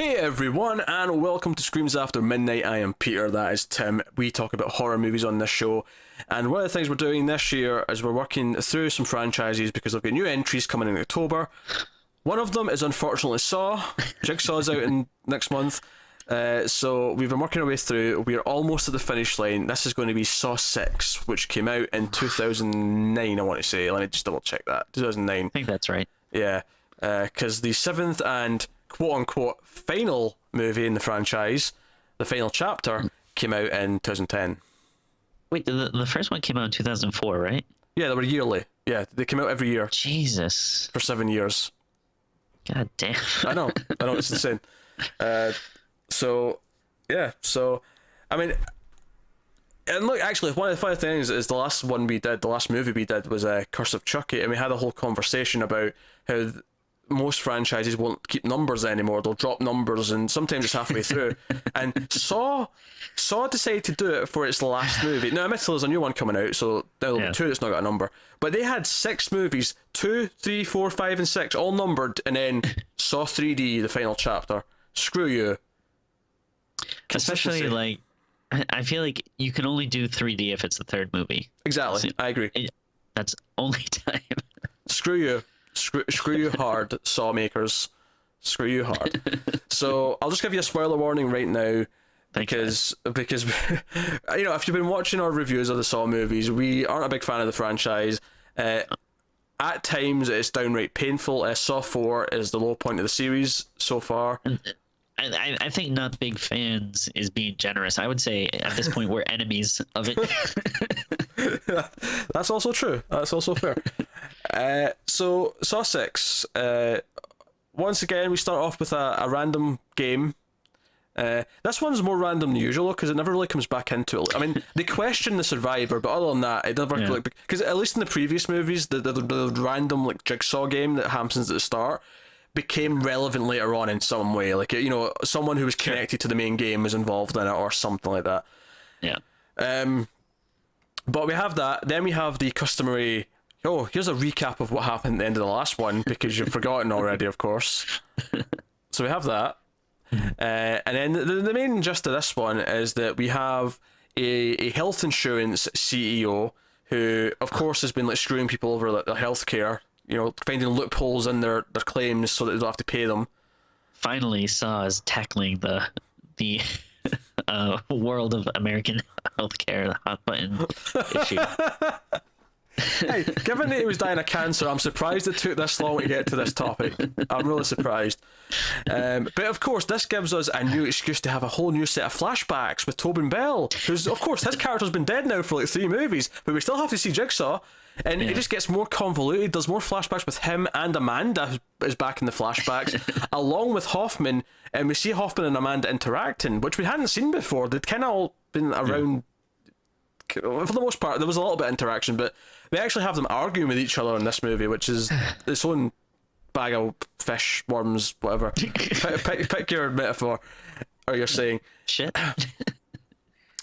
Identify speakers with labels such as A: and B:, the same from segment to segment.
A: Hey everyone, and welcome to Screams After Midnight. I am Peter, that is Tim. We talk about horror movies on this show, and one of the things we're doing this year is we're working through some franchises because we've got new entries coming in October. One of them is unfortunately Saw. Jigsaw's out in next month, so we've been working our way through. We're almost at the finish line. This is going to be Saw 6, which came out in 2009, I want to say. Let me just double check that. 2009.
B: I think that's right.
A: Yeah, because the seventh and quote-unquote final movie in the franchise, the final chapter, came out in 2010.
B: Wait, the first one came out in 2004, right?
A: Yeah, they were yearly. Yeah, they came out every year
B: Jesus.
A: for 7 years.
B: God damn.
A: I know, it's insane. So, I mean, and look, actually, one of the funny things is the last movie we did was Curse of Chucky, and we had a whole conversation about how most franchises won't keep numbers anymore. They'll drop numbers, and sometimes it's halfway through. And Saw decided to do it for its last movie. Now, admittedly, there's a new one coming out, so there'll be two that's not got a number. But they had 6 movies, 2, 3, 4, 5, and 6, all numbered, and then Saw 3D, the final chapter. Screw you.
B: Especially, like, I feel like you can only do 3D if it's the third movie.
A: Exactly,
B: So,
A: I agree.
B: That's only time.
A: Screw you. Screw you hard, Saw makers. Screw you hard. So I'll just give you a spoiler warning right now, because you know, if you've been watching our reviews of the Saw movies, we aren't a big fan of the franchise. At times it's downright painful. Saw 4 is the low point of the series so far.
B: I think not big fans is being generous. I would say at this point we're enemies of it.
A: That's also true. That's also fair. So Saw 6. Once again, we start off with a random game. This one's more random than usual because it never really comes back into it. I mean, they question the survivor, but other than that, it never because at least in the previous movies, the random like jigsaw game that happens at the start became relevant later on in some way. Like, you know, someone who was connected to the main game was involved in it or something like that.
B: Yeah.
A: But we have that. Then we have the customary, here's a recap of what happened at the end of the last one, because you've forgotten already, of course. So we have that. And then the main gist of this one is that we have a health insurance CEO who, of course, has been like screwing people over their healthcare, you know, finding loopholes in their claims so that they don't have to pay them.
B: Finally, Saw is tackling the world of American healthcare, the hot button issue.
A: Hey, given that he was dying of cancer, I'm surprised it took this long to get to this topic. I'm really surprised. But of course, this gives us a new excuse to have a whole new set of flashbacks with Tobin Bell, who's, of course, his character's been dead now for like 3 movies, but we still have to see Jigsaw. And it just gets more convoluted. There's more flashbacks with him and Amanda, who is back in the flashbacks, along with Hoffman. And we see Hoffman and Amanda interacting, which we hadn't seen before. They'd kind of all been around. For the most part, there was a little bit of interaction, but we actually have them arguing with each other in this movie, which is its own bag of fish, worms, whatever. pick your metaphor, or your saying.
B: Shit.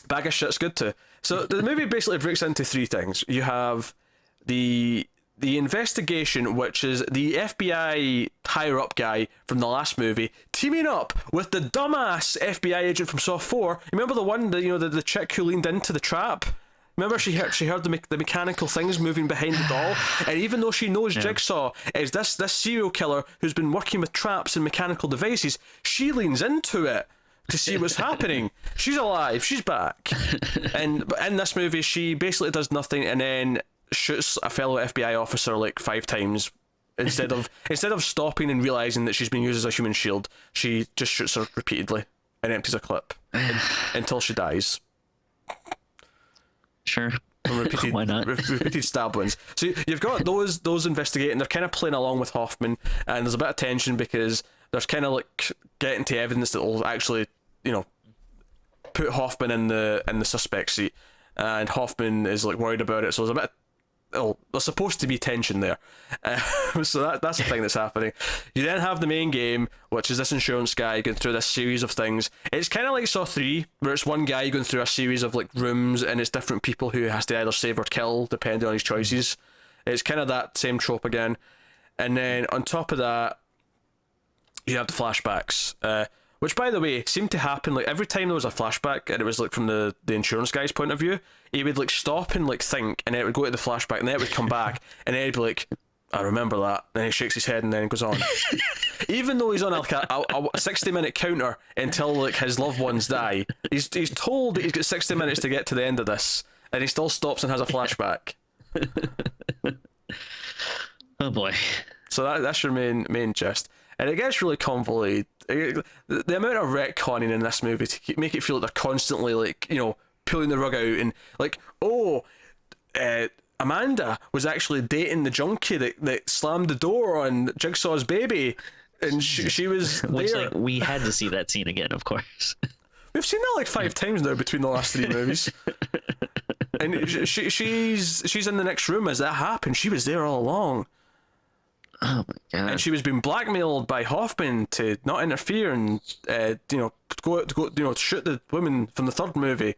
A: Bag of shit's good too. So the movie basically breaks into 3 things. You have the investigation, which is the FBI higher up guy from the last movie teaming up with the dumbass FBI agent from Saw 4. Remember the one that, you know, the chick who leaned into the trap? Remember she heard the mechanical things moving behind the doll, and even though she knows Jigsaw is this serial killer who's been working with traps and mechanical devices, she leans into it to see what's happening. She's alive, she's back. And in this movie she basically does nothing and then shoots a fellow FBI officer like 5 times. Instead of stopping and realizing that she's being used as a human shield, she just shoots her repeatedly and empties a clip until she dies.
B: Sure.
A: Repeated,
B: Why not?
A: Repeated stab wounds. So you've got those investigating. They're kind of playing along with Hoffman, and there's a bit of tension because there's kind of like getting to evidence that will actually, you know, put Hoffman in the suspect seat, and Hoffman is like worried about it. So there's a bit. There's supposed to be tension there. So that's the thing that's happening. You then have the main game, which is this insurance guy going through this series of things. It's kind of like Saw 3, where it's one guy going through a series of like rooms, and it's different people who has to either save or kill, depending on his choices. It's kind of that same trope again. And then on top of that, you have the flashbacks. which by the way seemed to happen like every time there was a flashback and it was like from the insurance guy's point of view, he would like stop and like think, and then it would go to the flashback, and then it would come back, and then he'd be like, I remember that. And then he shakes his head and then it goes on. Even though he's on like a 60-minute counter until like his loved ones die, he's told that he's got 60 minutes to get to the end of this, and he still stops and has a flashback.
B: Oh boy.
A: So that's your main gist, and it gets really convoluted. The amount of retconning in this movie to make it feel like they're constantly like, you know, pulling the rug out and like, Amanda was actually dating the junkie that slammed the door on Jigsaw's baby, and she was
B: Which,
A: there.
B: like, we had to see that scene again, of course.
A: We've seen that like 5 times now between the last 3 movies. And she's in the next room as that happened. She was there all along.
B: Oh my god.
A: And she was being blackmailed by Hoffman to not interfere and go shoot the woman from the 3rd movie.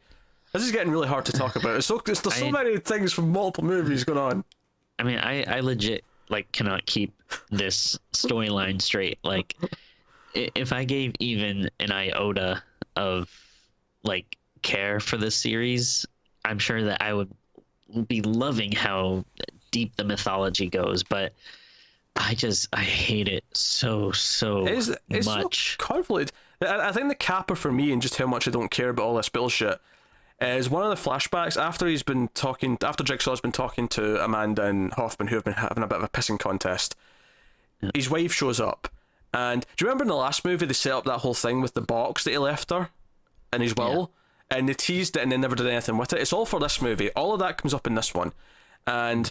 A: This is getting really hard to talk about. There's so many things from multiple movies going on.
B: I mean, I legit like cannot keep this storyline straight. Like, if I gave even an iota of like care for this series, I'm sure that I would be loving how deep the mythology goes. But I hate it so
A: It's
B: much.
A: So convoluted. I think the capper for me and just how much I don't care about all this bullshit is one of the flashbacks after Jigsaw's been talking to Amanda and Hoffman, who have been having a bit of a pissing contest. Yeah. His wife shows up, and do you remember in the last movie they set up that whole thing with the box that he left her in his will, and they teased it and they never did anything with it. It's all for this movie. All of that comes up in this one, and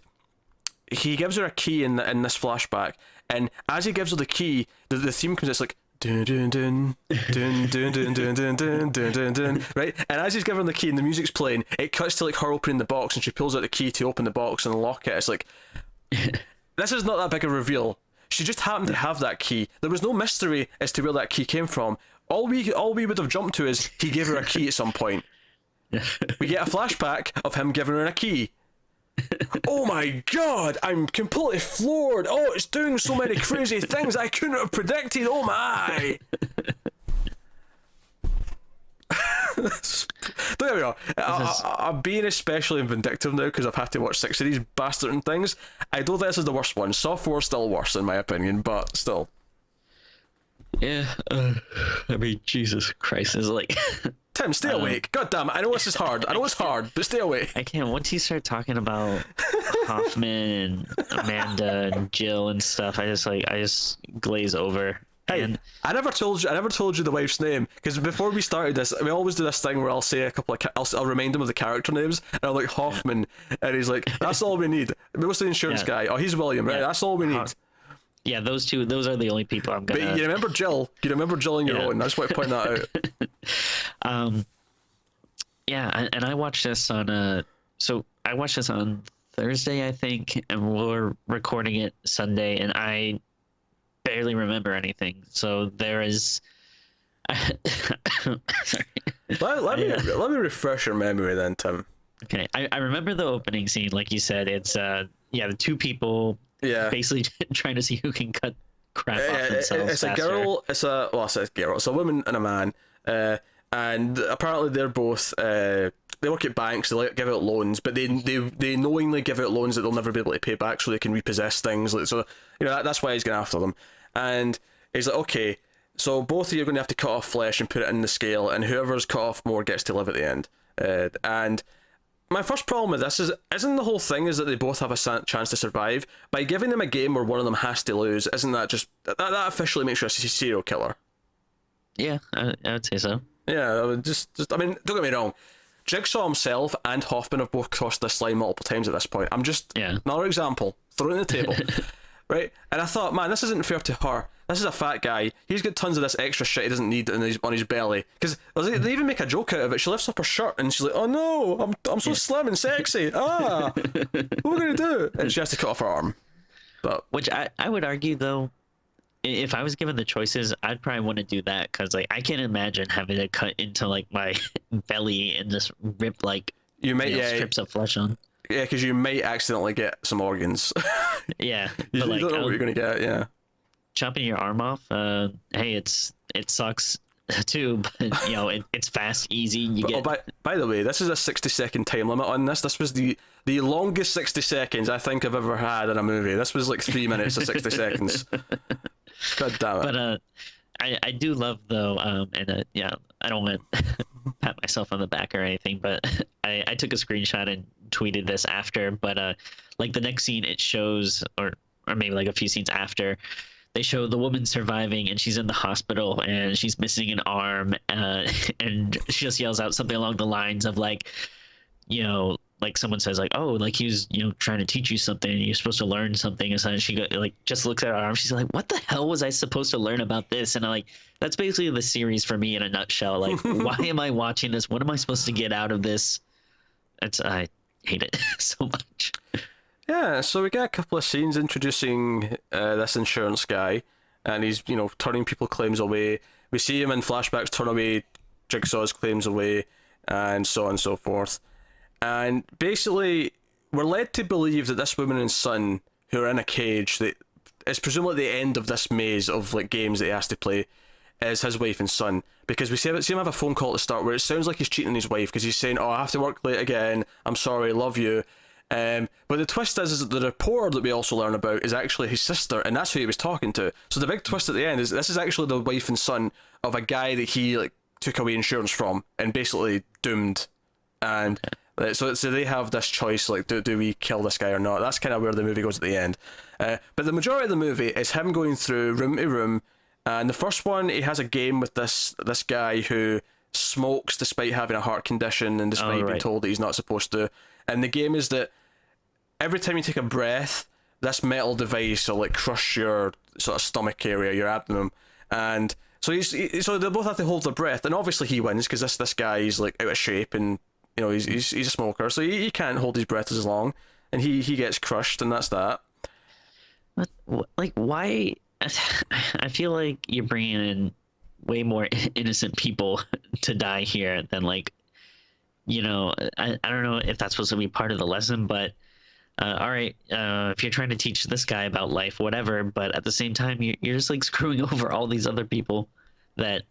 A: he gives her a key in this flashback, and as he gives her the key, the theme comes. It's like dun dun dun dun dun dun dun dun dun dun dun dun, right? And as he's giving her the key and the music's playing, it cuts to like her opening the box, and she pulls out the key to open the box and unlock it. It's like, this is not that big a reveal. She just happened to have that key. There was no mystery as to where that key came from. All we would have jumped to is he gave her a key at some point. We get a flashback of him giving her a key. Oh my god, I'm completely floored. Oh, it's doing so many crazy things I couldn't have predicted. Oh my. Don't get me wrong, I'm being especially vindictive now because I've had to watch 6 of these bastard things. I don't think this is the worst one. Saw 4 is still worse in my opinion, but still.
B: Yeah, I mean, Jesus Christ, is like...
A: Tim, stay awake. God damn it, I know this is hard. I know it's hard, but stay awake.
B: I can't. Once you start talking about Hoffman and Amanda and Jill and stuff, I just glaze over.
A: Hey,
B: and
A: I never told you the wife's name, because before we started this, we always do this thing where I'll say a couple of I'll remind him of the character names, and I'm like Hoffman, and he's like, that's all we need. What's the insurance guy? Oh, he's William, right? That's all we need.
B: Yeah, those are the only people I'm gonna.
A: But you remember Jill? You remember Jill in your own? I just want to point that out.
B: Yeah, and I watched this on so I watched this on Thursday, I think, and we're recording it Sunday, and I barely remember anything. So there is. Sorry.
A: Let me refresh your memory then, Tim.
B: Okay, I remember the opening scene, like you said. It's the 2 people. Yeah. Basically trying to see who can cut crap off themselves.
A: It's faster. A girl. It's a girl. It's a woman and a man. And apparently they're both. They work at banks. They like give out loans, but they knowingly give out loans that they'll never be able to pay back, so they can repossess things. Like, so that's why he's going after them. And he's like, okay, so both of you are going to have to cut off flesh and put it in the scale, and whoever's cut off more gets to live at the end. And my first problem with this isn't the whole thing is that they both have a chance to survive. By giving them a game where one of them has to lose, isn't that just that officially makes you a serial killer? Yeah,
B: I would say so.
A: Yeah, I mean, don't get me wrong. Jigsaw himself and Hoffman have both crossed this line multiple times at this point. I'm just another example. Throw it on the table. Right? And I thought, man, this isn't fair to her. This is a fat guy. He's got tons of this extra shit he doesn't need on his belly. Because they even make a joke out of it. She lifts up her shirt and she's like, oh no, I'm so slim and sexy. What are we going to do? And she has to cut off her arm. But
B: which I would argue, though, if I was given the choices, I'd probably want to do that. Because like, I can't imagine having to cut into like my belly and just rip like strips of flesh on.
A: Yeah, because you might accidentally get some organs.
B: Yeah.
A: you don't know what you're going to get, yeah.
B: Chopping your arm off, hey, it sucks too, but it's fast, easy. You
A: But,
B: get
A: by the way, this is a 60-second time limit on this. This was the longest 60 seconds I think I've ever had in a movie. This was like 3 minutes to 60 seconds. God damn it.
B: But I do love though, and yeah, I don't want to pat myself on the back or anything, but I took a screenshot and tweeted this after. But like the next scene, it shows, or maybe like a few scenes after, they show the woman surviving and she's in the hospital and she's missing an arm, and she just yells out something along the lines of like, like someone says like, oh, like he was trying to teach you something and you're supposed to learn something, and so she like just looks at her arm, she's like, what the hell was I supposed to learn about this? And I'm like, that's basically the series for me in a nutshell. Like, why am I watching this? What am I supposed to get out of this? I hate it so much.
A: Yeah, so we get a couple of scenes introducing this insurance guy, and he's turning people claims away. We see him in flashbacks turn away Jigsaw's claims away, and so on and so forth. And basically, we're led to believe that this woman and son, who are in a cage, that is presumably the end of this maze of like games that he has to play, is his wife and son. Because we see him have a phone call at the start where it sounds like he's cheating on his wife because he's saying, "Oh, I have to work late again. I'm sorry, love you." But the twist is that the reporter that we also learn about is actually his sister, and that's who he was talking to. So the big twist at the end is this is actually the wife and son of a guy that he like took away insurance from and basically doomed. And so they have this choice, like, do we kill this guy or not? That's kind of where the movie goes at the end. But the majority of the movie is him going through room to room. And the first one, he has a game with this guy who smokes despite having a heart condition and despite being told that he's not supposed to. And the game is that every time you take a breath, this metal device will like crush your sort of stomach area, your abdomen. And so so they both have to hold their breath. And obviously he wins because this guy is like out of shape and he's a smoker, so he can't hold his breath as long, and he gets crushed, and that's that.
B: But like, why? I feel like you're bringing in way more innocent people to die here than like, I don't know if that's supposed to be part of the lesson, but all right, if you're trying to teach this guy about life, whatever, but at the same time, you're just like screwing over all these other people that,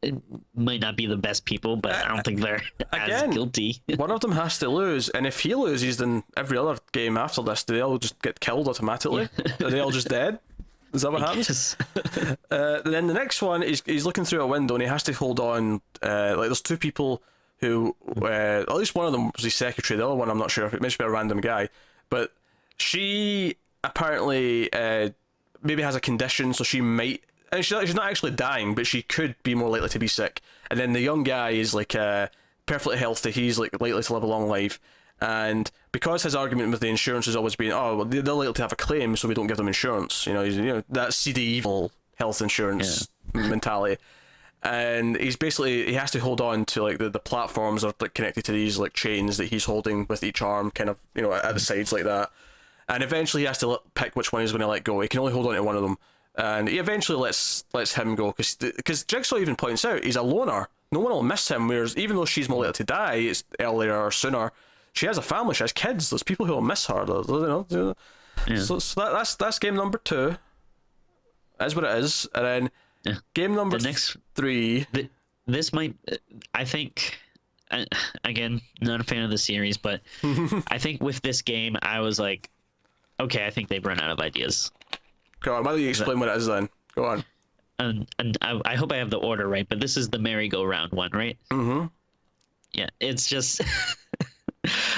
B: it might not be the best people, but I don't think they're as guilty.
A: One of them has to lose, and if he loses, then every other game after this, do they all just get killed automatically? Are they all just dead? Is that what happens? Then the next one is he's looking through a window and he has to hold on. Like there's two people who, at least one of them was his secretary. The other one I'm not sure if it may be a random guy, but she apparently maybe has a condition, so she might. And she's not actually dying, but she could be more likely to be sick. And then the young guy is like perfectly healthy. He's like likely to live a long life. And because his argument with the insurance has always been, oh, well, they're likely to have a claim, so we don't give them insurance. That seedy evil health insurance mentality. And he has to hold on to like the platforms are like connected to these like chains that he's holding with each arm, kind of at the sides like that. And eventually he has to pick which one he's going to let go. He can only hold on to one of them. And he eventually lets him go because Jigsaw even points out he's a loner. No one will miss him. Whereas even though she's more likely to die, it's earlier or sooner. She has a family. She has kids. There's people who will miss her. Yeah. So that's game number 2. That's what it is. And then game number 3.
B: This might. I think. Again, not a fan of the series, but I think with this game, I was like, okay, I think they've run out of ideas.
A: Go on, why don't you explain what it is then? Go on.
B: And I hope I have the order right, but this is the merry-go-round one, right?
A: Mm-hmm.
B: Yeah, it's just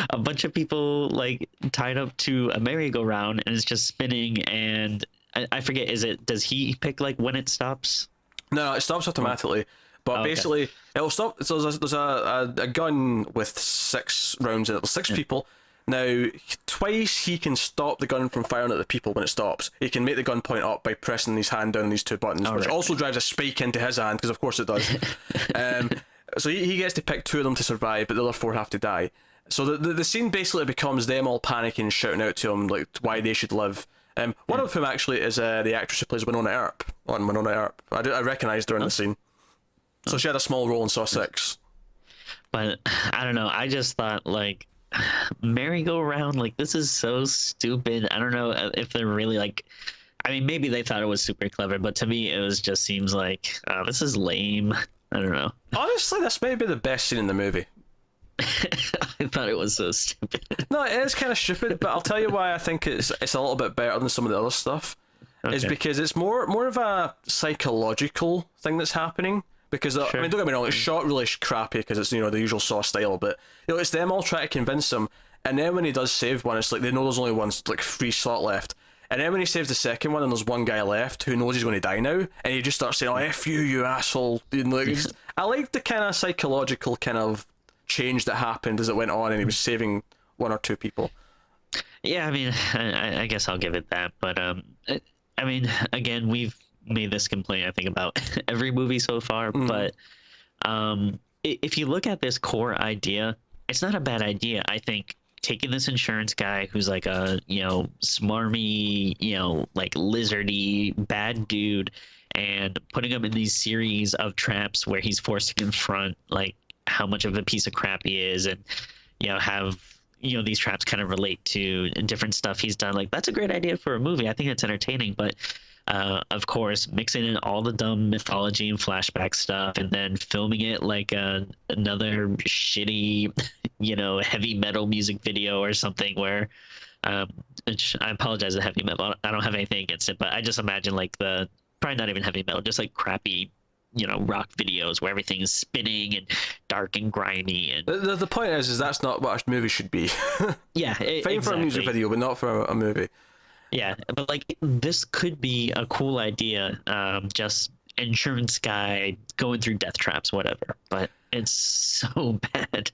B: a bunch of people like tied up to a merry-go-round and it's just spinning, and I forget, does he pick like when it stops? No,
A: it stops automatically. But basically, it'll stop. So there's a gun with 6 rounds in it. There's 6 people. Now, twice he can stop the gun from firing at the people when it stops. He can make the gun point up by pressing his hand down on these 2 buttons, which also drives a spike into his hand, because of course it does. So he gets to pick 2 of them to survive, but the other 4 have to die. So the scene basically becomes them all panicking, shouting out to him like why they should live. One of whom actually is the actress who plays Winona Earp. I recognised her in the scene. So she had a small role in Saw 6.
B: But I don't know. I just thought like, merry-go-round, like this is so stupid. I don't know if they're really like, I mean, maybe they thought it was super clever, but to me, it was just seems like this is lame. I don't know.
A: Honestly, this may be the best scene in the movie.
B: I thought it was so stupid.
A: No, it is kind of stupid, but I'll tell you why I think it's a little bit better than some of the other stuff. Is
B: Okay.
A: because it's more of a psychological thing that's happening. Because I
B: Sure.
A: mean, don't get me wrong, it's shot really crappy because it's the usual Saw style, but it's them all trying to convince him, and then when he does save one, it's like they know there's only one like free slot left, and then when he saves the second one and there's one guy left who knows he's going to die now, and he just starts saying, "Oh, f you, you asshole!" I like the kind of psychological kind of change that happened as it went on, and he was saving one or two people.
B: Yeah, I mean, I guess I'll give it that. But I mean, again, we've made this complaint I think about every movie so far. But if you look at this core idea, it's not a bad idea. I think taking this insurance guy who's like a smarmy, like lizardy bad dude, and putting him in these series of traps where he's forced to confront like how much of a piece of crap he is, and have these traps kind of relate to different stuff he's done. Like, that's a great idea for a movie. I think it's entertaining, but of course mixing in all the dumb mythology and flashback stuff and then filming it like another shitty heavy metal music video or something where which I apologize, the heavy metal, I don't have anything against it, but I just imagine like the probably not even heavy metal, just like crappy rock videos where everything is spinning and dark and grimy. And
A: The point is that's not what a movie should be.
B: yeah,
A: Fine for a music video, but not for a movie.
B: Yeah, but like this could be a cool idea. Just insurance guy going through death traps, whatever. But it's so bad.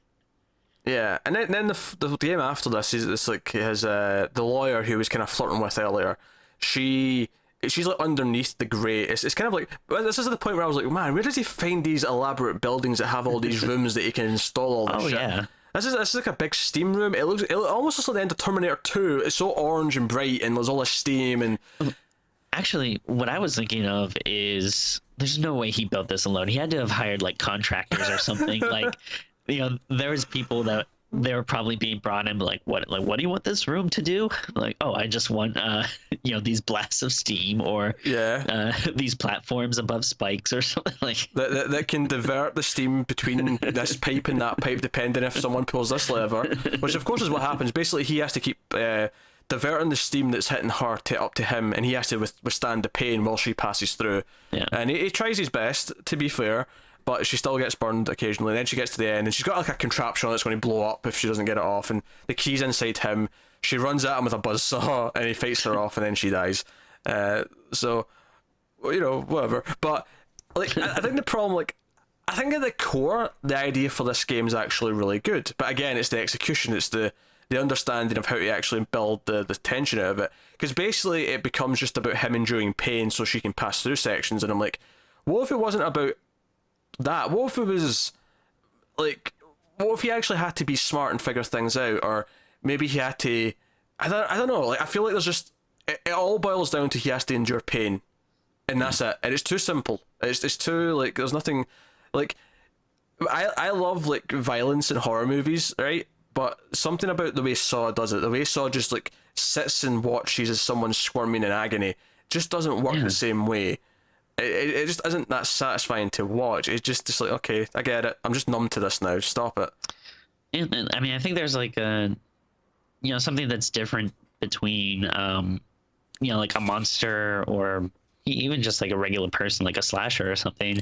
A: Yeah, and then the game after this is it's like his the lawyer who was kind of flirting with earlier. She's like underneath the grate. It's kind of like, well, this is the point where I was like, man, where does he find these elaborate buildings that have all these rooms that he can install all this shit?
B: Yeah.
A: This is like a big steam room. It almost looks like the end of Terminator 2. It's so orange and bright, and there's all this steam and.
B: Actually, what I was thinking of is there's no way he built this alone. He had to have hired like contractors or something. Like, there was people that they were probably being brought in, like, what do you want this room to do? Like, oh, I just want these blasts of steam, or these platforms above spikes or something like
A: that can divert the steam between this pipe and that pipe depending if someone pulls this lever, which of course is what happens. Basically, he has to keep diverting the steam that's hitting her up to him, and he has to withstand the pain while she passes through.
B: Yeah.
A: And he tries his best, to be fair, but she still gets burned occasionally. And then she gets to the end, and she's got like a contraption on that's going to blow up if she doesn't get it off, and the key's inside him. She runs at him with a buzzsaw, and he fights her off, and then she dies. So, whatever. But like, I think the problem, like, I think at the core, the idea for this game is actually really good. But again, it's the execution. It's the understanding of how to actually build the tension out of it. Because basically, it becomes just about him enduring pain so she can pass through sections. And I'm like, what if it wasn't about that? What if it was like, what if he actually had to be smart and figure things out, or maybe he had to, I don't know, like, I feel like there's just, it all boils down to he has to endure pain, and that's it, and it's too simple. It's too, like, there's nothing, like, I love like violence in horror movies, right? But something about the way Saw does it, the way Saw just like sits and watches as someone's squirming in agony, just doesn't work the same way. It just isn't that satisfying to watch. It's just like, okay, I get it. I'm just numb to this now. Stop it.
B: And I mean, I think there's like something that's different between like a monster or even just like a regular person, like a slasher or something,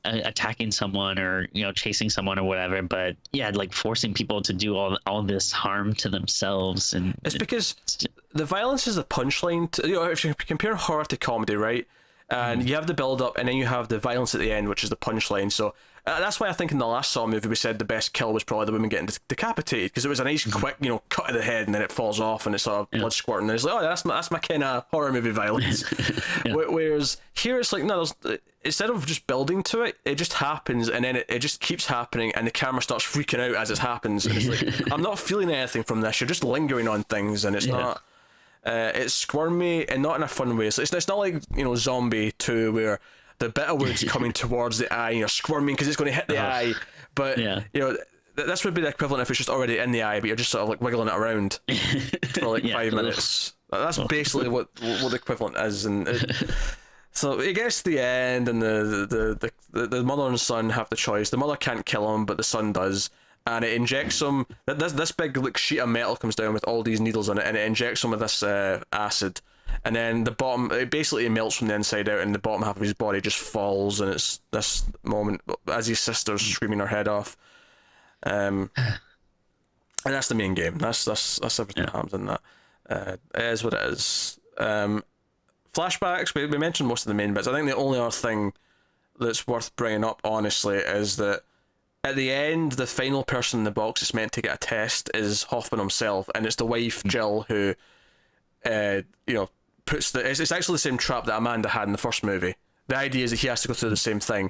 B: attacking someone or chasing someone or whatever. But yeah, like forcing people to do all this harm to themselves, and
A: it's because the violence is the punchline. If you compare horror to comedy, right? And you have the build up, and then you have the violence at the end, which is the punchline. So that's why I think in the last Saw movie we said the best kill was probably the woman getting decapitated, because it was a nice quick cut of the head, and then it falls off and it's all blood squirting, and it's like, oh, that's my kind of horror movie violence. Whereas here it's like, no, instead of just building to it, it just happens, and then it just keeps happening, and the camera starts freaking out as it happens, and it's like, I'm not feeling anything from this. You're just lingering on things, and it's not. It's squirmy and not in a fun way. So it's not like Zombie 2 where the bit of wood's coming towards the eye and you're squirming because it's going to hit the eye. But this would be the equivalent if it's just already in the eye, but you're just sort of like wiggling it around for like
B: Yeah,
A: 5 minutes. That's basically what the equivalent is, and so it gets to the end, and the mother and son have the choice. The mother can't kill him, but the son does, and it injects him. This big like sheet of metal comes down with all these needles in it, and it injects him with this acid. And then the bottom, it basically melts from the inside out, and the bottom half of his body just falls. And it's this moment as his sister's screaming her head off. And that's the main game. That's everything that happens in that. It is what it is. Flashbacks. We mentioned most of the main bits. I think the only other thing that's worth bringing up, honestly, is that at the end, the final person in the box that's meant to get a test is Hoffman himself, and it's the wife Jill who, puts it's actually the same trap that Amanda had in the first movie. The idea is that he has to go through the same thing,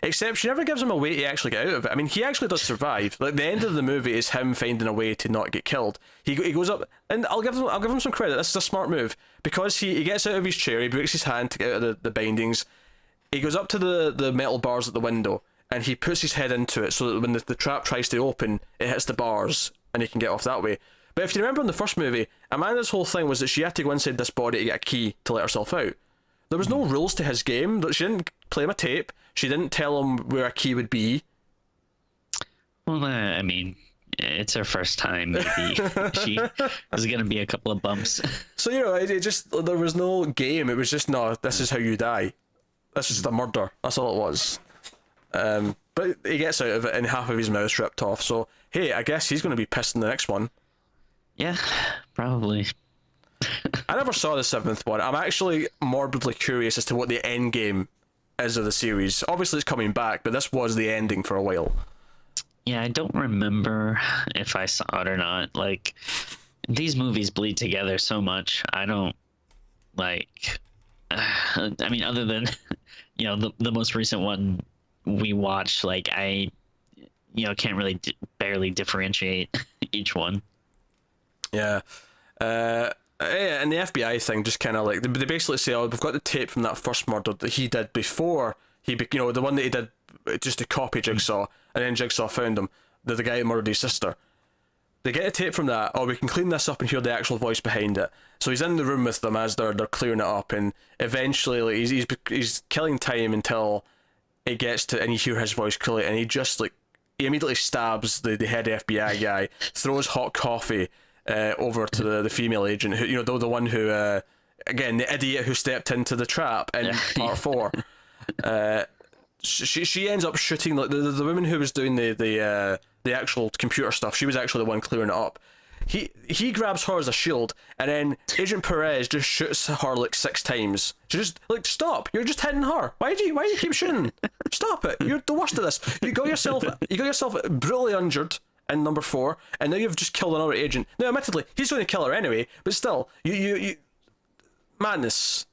A: except she never gives him a way to actually get out of it. I mean, he actually does survive. Like the end of the movie is him finding a way to not get killed. He goes up, and I'll give him some credit. This is a smart move because he gets out of his chair, he breaks his hand to get out of the bindings. He goes up to the metal bars at the window, and he puts his head into it so that when the trap tries to open, it hits the bars, and he can get off that way. But if you remember in the first movie, Amanda's whole thing was that she had to go inside this body to get a key to let herself out. There was no rules to his game. She didn't play him a tape. She didn't tell him where a key would be.
B: Well, I mean, it's her first time. Maybe there's going to be a couple of bumps.
A: So, it just, there was no game. It was just, no, this is how you die. This is the murder. That's all it was. But he gets out of it and half of his mouth's ripped off. So, hey, I guess he's going to be pissed in the next one.
B: Yeah, probably.
A: I never saw the 7th one. I'm actually morbidly curious as to what the end game is of the series. Obviously, it's coming back, but this was the ending for a while.
B: Yeah, I don't remember if I saw it or not. Like, these movies bleed together so much. I don't, like... I mean, other than, the most recent one we watched, like, I, can't really barely differentiate each one.
A: Yeah. And the FBI thing just kind of like they basically say, oh, we've got the tape from that first murder that he did before the one that he did just to copy Jigsaw, and then Jigsaw found him, the guy who murdered his sister. They get a tape from that. Oh, we can clean this up and hear the actual voice behind it. So he's in the room with them as they're clearing it up, and eventually like, he's killing time until it gets to, and you hear his voice clearly, and he immediately stabs the head FBI guy, throws hot coffee over to the female agent, who the one who again, the idiot who stepped into the trap in part 4. She ends up shooting like the woman who was doing the actual computer stuff. She was actually the one clearing it up. He grabs her as a shield, and then Agent Perez just shoots her like 6 times. She just like, stop! You're just hitting her. Why do you keep shooting? Stop it! You're the worst at this. You got yourself brutally injured in number 4, and now you've just killed another agent. Now, admittedly, he's going to kill her anyway, but still, you madness.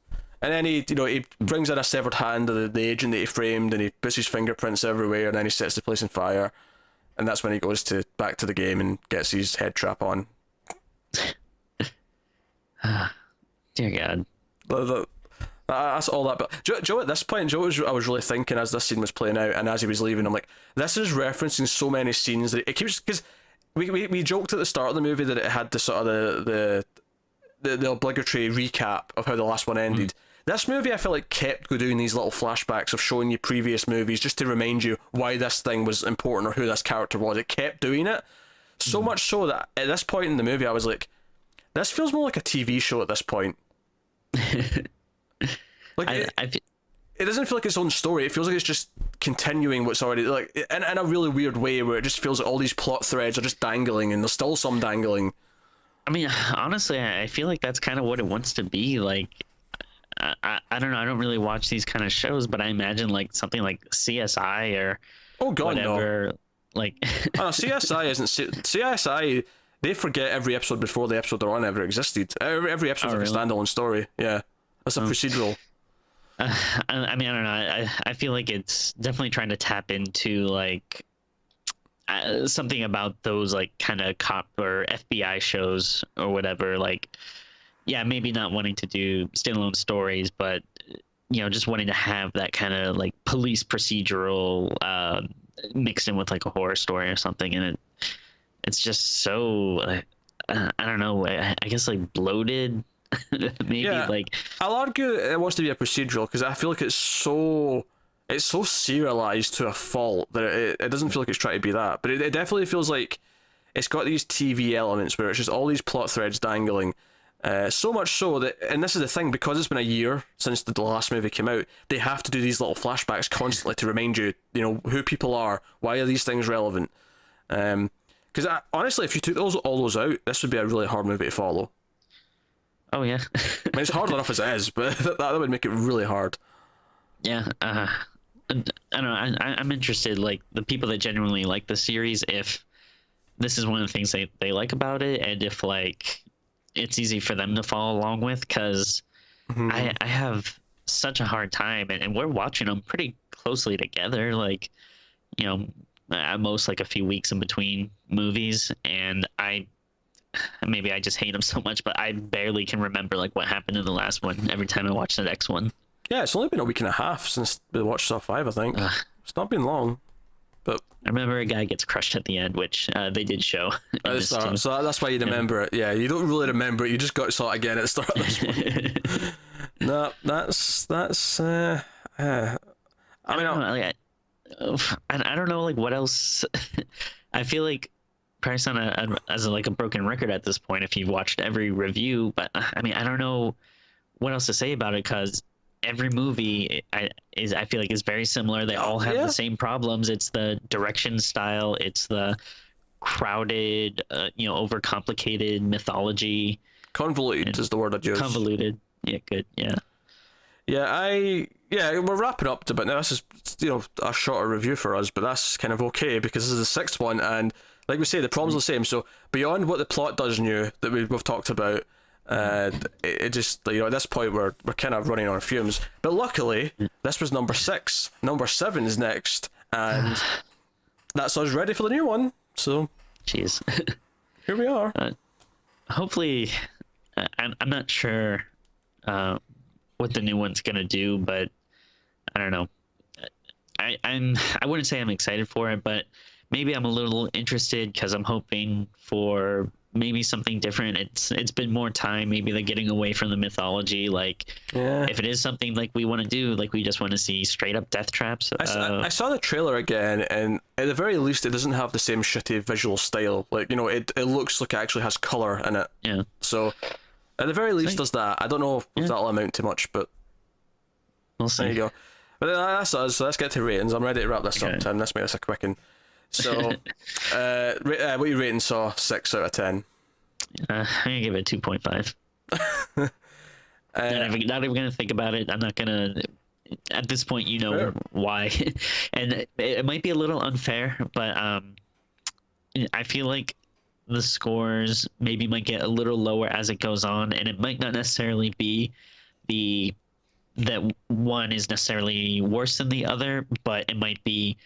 A: And then he brings in a severed hand of the agent that he framed, and he puts his fingerprints everywhere, and then he sets the place on fire, and that's when he goes back to the game and gets his head trap on.
B: Dear God.
A: That's all that. But Joe, at this point, I was really thinking as this scene was playing out, and as he was leaving, I'm like, this is referencing so many scenes that it keeps, because we joked at the start of the movie that it had the sort of the obligatory recap of how the last one ended. This movie, I feel like, kept doing these little flashbacks of showing you previous movies just to remind you why this thing was important or who this character was. It kept doing it so much so that at this point in the movie, I was like, this feels more like a TV show at this point. Like it doesn't feel like its own story. It feels like it's just continuing what's already, like, in a really weird way, where it just feels like all these plot threads are just dangling, and there's still some dangling.
B: I mean, honestly, I feel like that's kind of what it wants to be. Like, I don't know. I don't really watch these kind of shows, but I imagine like something like CSI or whatever. No. Like,
A: CSI isn't CSI. They forget every episode before the episode they're on ever existed. Every episode's like a standalone story. Yeah, that's a procedural.
B: I mean, I don't know. I feel like it's definitely trying to tap into like something about those like kind of cop or FBI shows or whatever. Like, yeah, maybe not wanting to do standalone stories, but just wanting to have that kind of like police procedural mixed in with like a horror story or something, and it's just so I don't know. I guess like bloated, maybe
A: Yeah,
B: like
A: I'll argue it wants to be a procedural because I feel like it's so serialized to a fault that it doesn't feel like it's trying to be that, but it definitely feels like it's got these TV elements where it's just all these plot threads dangling. So much so that, and this is the thing, because it's been a year since the last movie came out, they have to do these little flashbacks constantly to remind you, who people are, why are these things relevant. Because honestly, if you took all those out, this would be a really hard movie to follow.
B: oh yeah,
A: I mean, it's hard enough as it is, but that would make it really hard.
B: yeah. I don't know. I'm interested, like the people that genuinely like the series, if this is one of the things they like about it, and if like it's easy for them to follow along with, because I have such a hard time, and we're watching them pretty closely together, like at most like a few weeks in between movies, and maybe I just hate them so much, but I barely can remember like what happened in the last one every time I watch the next one.
A: Yeah, it's only been a week and a half since we watched Saw 5, I think. It's not been long, but
B: I remember a guy gets crushed at the end, which they did show. In this too.
A: so that's why you remember it. Yeah, you don't really remember it. You just got saw it again at the start of this one. No, that's. I mean,
B: I don't know like what else. I feel like probably sound as like a broken record at this point if you've watched every review, but I mean I don't know what else to say about it, because every movie I feel like is very similar. They all have the same problems. It's the direction style. It's the crowded, overcomplicated mythology.
A: convoluted is the word I'd use.
B: Convoluted. Yeah, good. Yeah.
A: Yeah, we're wrapping up to, but now this is a shorter review for us, but that's kind of okay because this is the sixth one, and like we say, the problems are the same. So beyond what the plot does new that we've talked about, it just at this point we're kind of running on fumes. But luckily, this was number 6. Number 7 is next, and that's us ready for the new one. So,
B: jeez,
A: here we are.
B: Hopefully, I'm not sure what the new one's gonna do, but I don't know. I wouldn't say I'm excited for it, but maybe I'm a little interested because I'm hoping for maybe something different. It's been more time. Maybe they're getting away from the mythology. Like, if it is something like we want to do, like we just want to see straight up death traps.
A: I saw the trailer again, and at the very least, it doesn't have the same shitty visual style. Like, it looks like it actually has color in it.
B: Yeah.
A: So, at the very least, does that. I don't know if that'll amount to much, but
B: we'll see.
A: there you go. But that's us. So let's get to ratings. I'm ready to wrap this up, Tim. Let's make this a quick one. So, what are you rating Saw 6 out of 10?
B: I'm gonna give it 2.5. Not even gonna think about it. I'm not gonna. At this point,
A: Fair.
B: why, and it might be a little unfair, but I feel like the scores maybe might get a little lower as it goes on, and it might not necessarily be that one is necessarily worse than the other, but it might be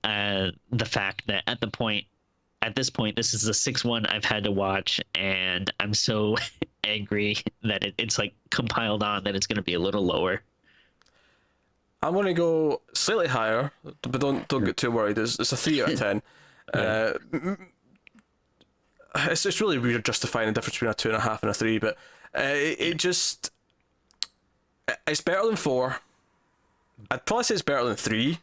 B: the fact that at this point, this is the 6th one I've had to watch, and I'm so angry that it's like compiled on that it's going to be a little lower.
A: I'm going to go slightly higher, but don't get too worried. It's a 3 out of 10. It's really weird justifying the difference between a 2.5 and a 3, but it's better than 4. I'd probably say it's better than 3.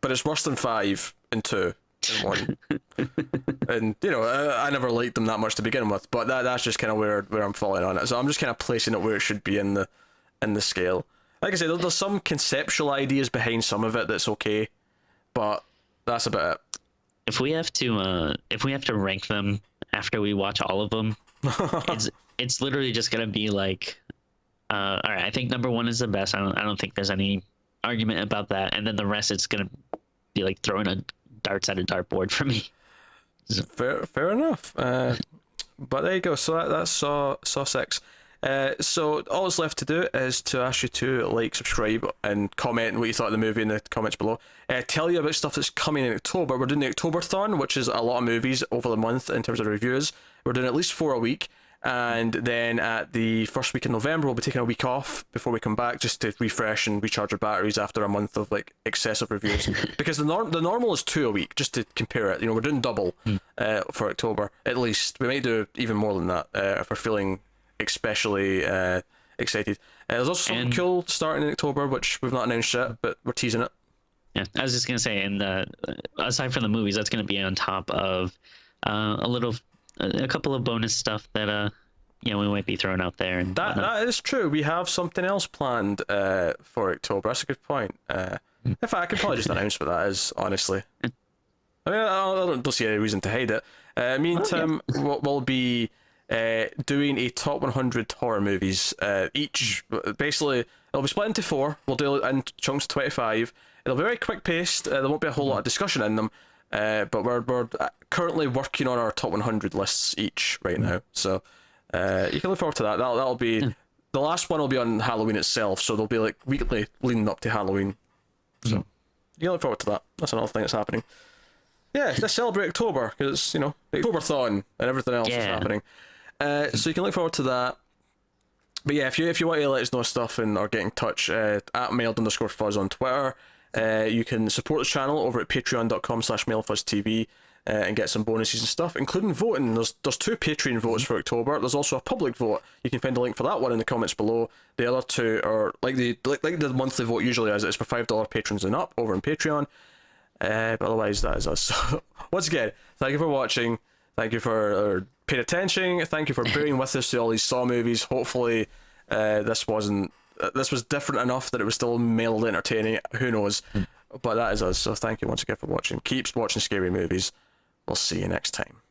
A: But it's worse than 5 and 2 and 1. And, I never liked them that much to begin with, but that's just kind of where I'm falling on it. So I'm just kind of placing it where it should be in the scale. Like I said, there's some conceptual ideas behind some of it that's okay, but that's about it.
B: If we have to rank them after we watch all of them, it's literally just gonna be like, all right, I think number 1 is the best. I don't think there's any argument about that, and then the rest it's gonna be like throwing darts at a dartboard for me.
A: Fair enough. But there you go. So that's Saw 6. So all that's left to do is to ask you to like, subscribe, and comment what you thought of the movie in the comments below. Tell you about stuff that's coming in October. We're doing the Octoberthon, which is a lot of movies over the month in terms of reviews. We're doing at least 4 a week. And then at the first week in November, we'll be taking a week off before we come back, just to refresh and recharge our batteries after a month of like excessive reviews. Because the normal is 2 a week, just to compare it. We're doing double for October at least. We might do even more than that if we're feeling especially excited. There's also something cool starting in October, which we've not announced yet, but we're teasing it.
B: Yeah, I was just gonna say, and aside from the movies, that's gonna be on top of a couple of bonus stuff that we might be throwing out there. And
A: that is true. We have something else planned for October. That's a good point. In fact, I could probably just announce what that is, honestly. I mean, I don't see any reason to hide it. Me and Tim will be doing a top 100 horror movies. Each, basically, it'll be split into 4. We'll do it in chunks of 25. It'll be very quick paced. There won't be a whole lot of discussion in them. But we're currently working on our top 100 lists each right now. So you can look forward to that. That'll be the last one will be on Halloween itself. So they'll be like weekly leading up to Halloween. So you can look forward to that. That's another thing that's happening. Yeah, let's celebrate October because it's the Octoberthon and everything else is happening. So you can look forward to that. But yeah, if you want to let us know stuff or get in touch, at mailed_fuzz on Twitter. You can support the channel over at patreon.com/mailfuzztv and get some bonuses and stuff, including voting. There's 2 Patreon votes for October. There's also a public vote. You can find a link for that one in the comments below. The other 2 are like the monthly vote usually is. It's for $5 patrons and up over on Patreon. But otherwise, that is us. So, once again, thank you for watching. Thank you for paying attention. Thank you for bearing with us through all these Saw movies. Hopefully, this was different enough that it was still mildly entertaining. Who knows? But that is us. So thank you once again for watching. Keep watching scary movies. We'll see you next time.